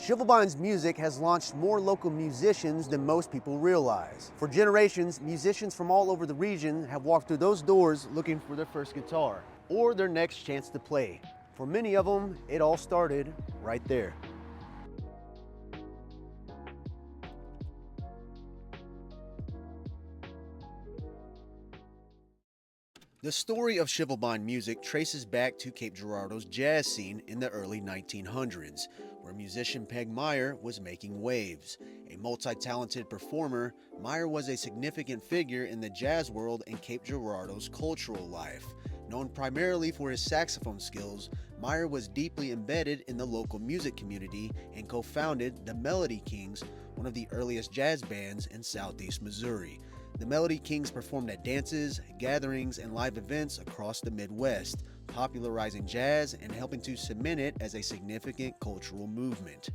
Shivelbine's music has launched more local musicians than most people realize. For generations, musicians from all over the region have walked through those doors looking for their first guitar or their next chance to play. For many of them, it all started right there. The story of Shivelbine music traces back to Cape Girardeau's jazz scene in the early 1900s, where musician Meyer was making waves. A multi-talented performer, Meyer was a significant figure in the jazz world and Cape Girardeau's cultural life. Known primarily for his saxophone skills, Meyer was deeply embedded in the local music community and co-founded the Melody Kings, one of the earliest jazz bands in southeast Missouri. The Melody Kings performed at dances, gatherings, and live events across the Midwest, popularizing jazz and helping to cement it as a significant cultural movement.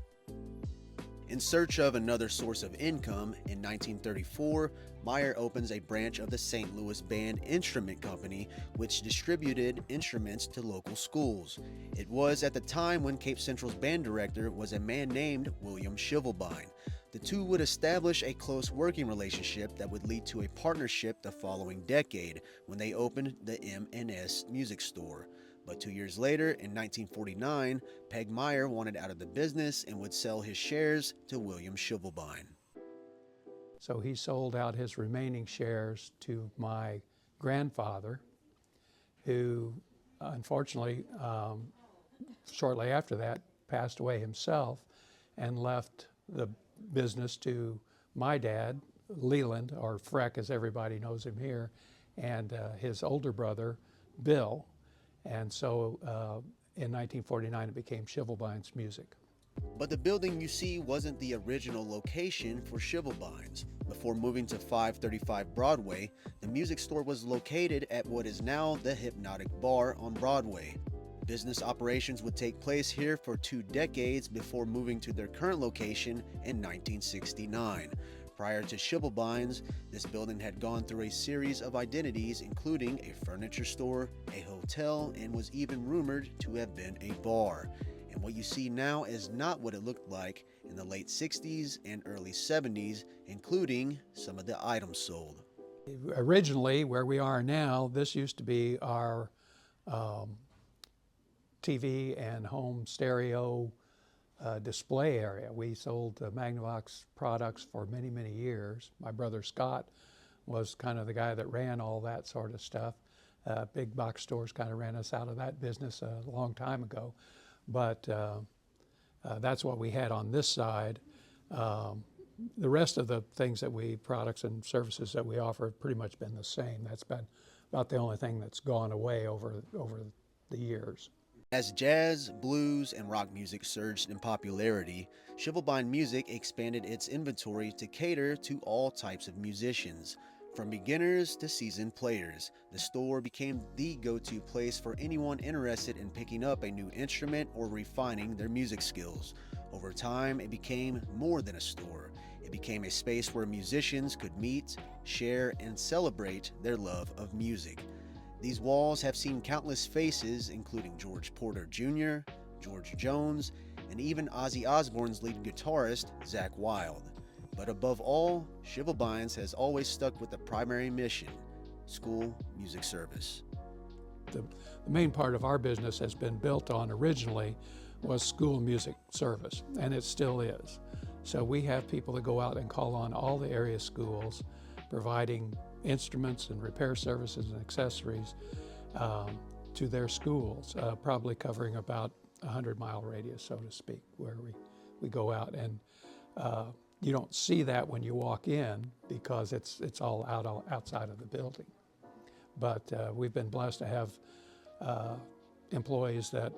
In search of another source of income, in 1934, Meyer opens a branch of the St. Louis Band Instrument Company, which distributed instruments to local schools. It was at the time when Cape Central's band director was a man named William Shivelbine. The two would establish a close working relationship that would lead to a partnership the following decade when they opened the M&S Music Store. But 2 years later, in 1949, Meyer wanted out of the business and would sell his shares to William Shivelbine. So he sold out his remaining shares to my grandfather, who unfortunately, shortly after that, passed away himself and left the business to my dad, Leland, or Freck as everybody knows him here, and his older brother, Bill. And so in 1949 it became Shivelbines Music. But the building you see wasn't the original location for Shivelbines. Before moving to 535 Broadway, the music store was located at what is now the Hypnotic Bar on Broadway. Business operations would take place here for 2 decades before moving to their current location in 1969. Prior to Shivelbines, this building had gone through a series of identities, including a furniture store, a hotel, and was even rumored to have been a bar. And what you see now is not what it looked like in the late 60s and early 70s, including some of the items sold. Originally, where we are now, this used to be our TV and home stereo display area. We sold Magnavox products for many, many years. My brother Scott was kind of the guy that ran all that sort of stuff. Big box stores kind of ran us out of that business a long time ago. But that's what we had on this side. The rest of the things that products and services that we offer have pretty much been the same. That's been about the only thing that's gone away over the years. As jazz, blues, and rock music surged in popularity, Shivelbine Music expanded its inventory to cater to all types of musicians. From beginners to seasoned players, the store became the go-to place for anyone interested in picking up a new instrument or refining their music skills. Over time, it became more than a store. It became a space where musicians could meet, share, and celebrate their love of music. These walls have seen countless faces, including George Porter Jr., George Jones, and even Ozzy Osbourne's lead guitarist, Zakk Wylde. But above all, Shivelbines has always stuck with the primary mission: school music service. The main part of our business has been built on originally was school music service, and it still is. So we have people that go out and call on all the area schools, providing instruments and repair services and accessories to their schools, probably covering about a 100-mile radius, so to speak, where we go out. And you don't see that when you walk in because it's all outside of the building. But we've been blessed to have employees that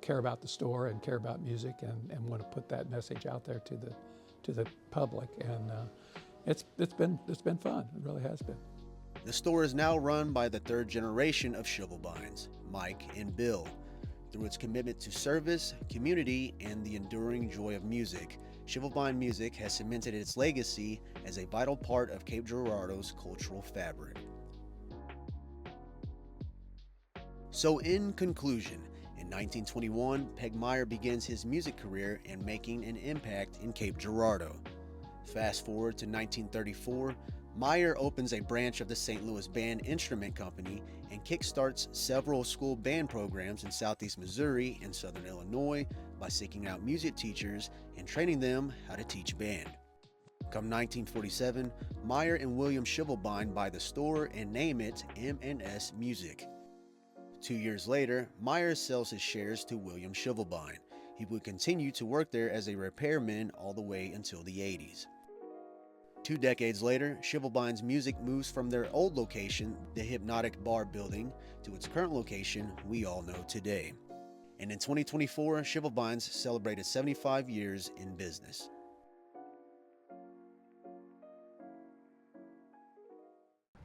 care about the store and care about music and want to put that message out there to the public. And it's been fun. It really has been. The store is now run by the 3rd generation of Shivelbines, Mike and Bill. Through its commitment to service, community, and the enduring joy of music, Shivelbine Music has cemented its legacy as a vital part of Cape Girardeau's cultural fabric. So in conclusion, in 1921, Peg Meyer begins his music career and making an impact in Cape Girardeau. Fast forward to 1934, Meyer opens a branch of the St. Louis Band Instrument Company and kickstarts several school band programs in southeast Missouri and southern Illinois by seeking out music teachers and training them how to teach band. Come 1947, Meyer and William Shivelbine buy the store and name it M&S Music. 2 years later, Meyer sells his shares to William Shivelbine. He would continue to work there as a repairman all the way until the 80s. 2 decades later, Shivelbine's music moves from their old location, the Hypnotic Bar building, to its current location we all know today. And in 2024, Shivelbines celebrated 75 years in business.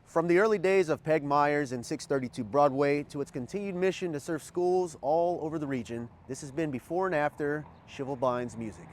From the early days of Peg Meyer's and 632 Broadway to its continued mission to serve schools all over the region, this has been Before and After Shivelbine's Music.